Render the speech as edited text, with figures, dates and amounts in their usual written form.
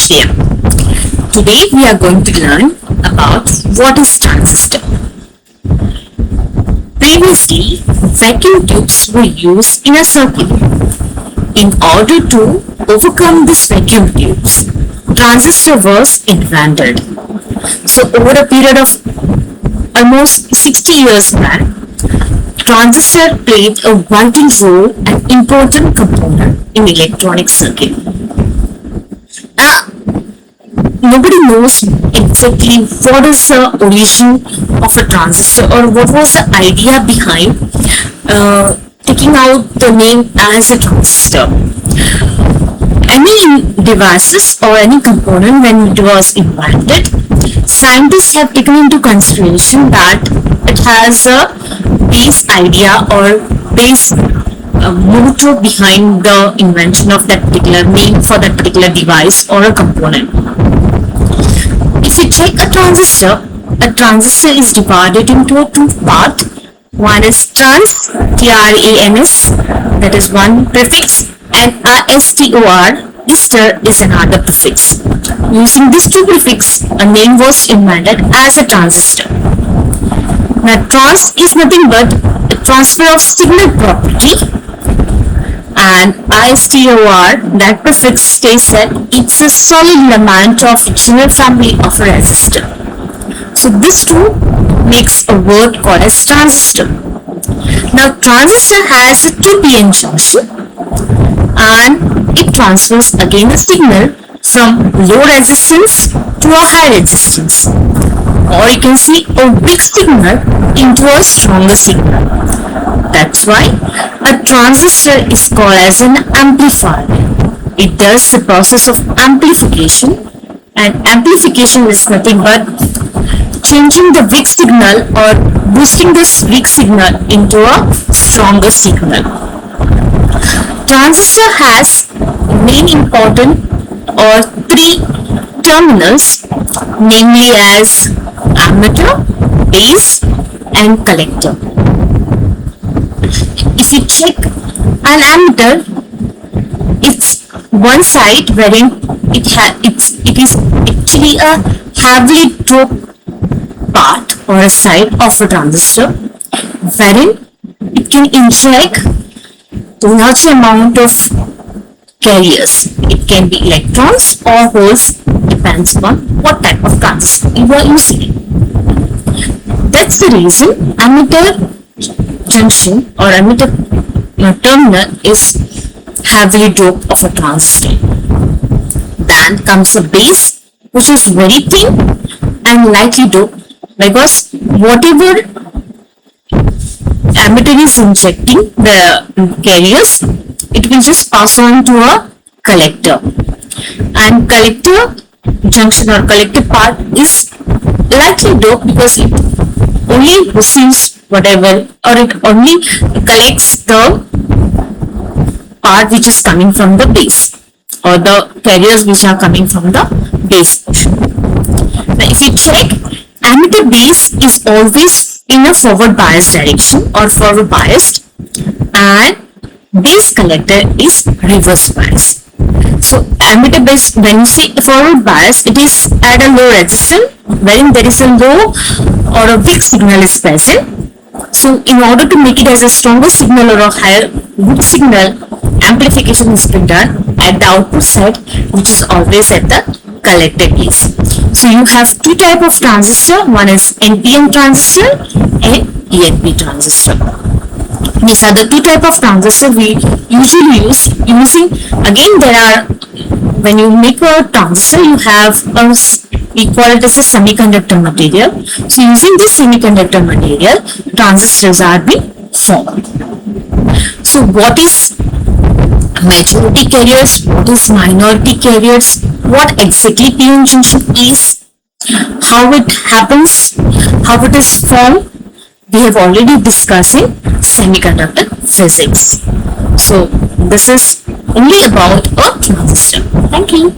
Shreya. Today we are going to learn about what is transistor. Previously, vacuum tubes were used in a circuit. In order to overcome these vacuum tubes, transistor was invented. So over a period of almost 60 years back, transistor played a vital role and important component in electronic circuit. Nobody knows exactly what is the origin of a transistor or what was the idea behind taking out the name as a transistor. Any devices or any component when it was invented, scientists have taken into consideration that it has a base idea or base motto behind the invention of that particular name for that particular device or a component. If you check a transistor is divided into two parts. One is trans, T-R-A-N-S, that is one prefix, and R-S-T-O-R, istor is another prefix. Using these two prefixes, a name was invented as a transistor. Now, trans is nothing but a transfer of signal property, and ISTOR, that prefix states that it's a solid element of general family of a resistor. So this two makes a word called as transistor. Now transistor has a 2p-n junction and it transfers again a signal from low resistance to a high resistance, or you can see a weak signal into a stronger signal. That's why a transistor is called as an amplifier. It does the process of amplification, and amplification is nothing but changing the weak signal or boosting this weak signal into a stronger signal. Transistor has main important or three terminals, namely as ammeter, base and collector. If you check an ammeter, it's one side wherein it is actually a heavily doped part or a side of a transistor, wherein it can inject a large amount of carriers. It can be electrons or holes, depends on what type of transistor you are using. That's the reason ammeter junction or ammeter terminal is heavily doped of a transistor. Then comes the base, which is very thin and lightly doped, because whatever ammeter is injecting the carriers, it will just pass on to a collector, and collector junction or collector part is lightly doped because it only receives whatever, or it only collects the part which is coming from the base or the carriers which are coming from the base portion. Now if you check, ammeter base is always in a forward bias direction or forward biased, and base collector is reverse bias. So ammeter base, when you say forward bias, it is at a low resistance wherein there is a low or a weak signal is present. So in order to make it as a stronger signal or a higher weak signal, amplification is been done at the output side, which is always at the collector case. So you have two type of transistor, one is NPN transistor and ENP transistor. These are the two type of transistor we usually use. Using, again, there are, when you make a transistor, you have a, we call it as a semiconductor material. So using this semiconductor material, transistors are being formed. So what is majority carriers, what is minority carriers, what exactly p-n junction is, how it happens, how it is formed, we have already discussed in semiconductor physics. So this is only about a transistor. Thank you.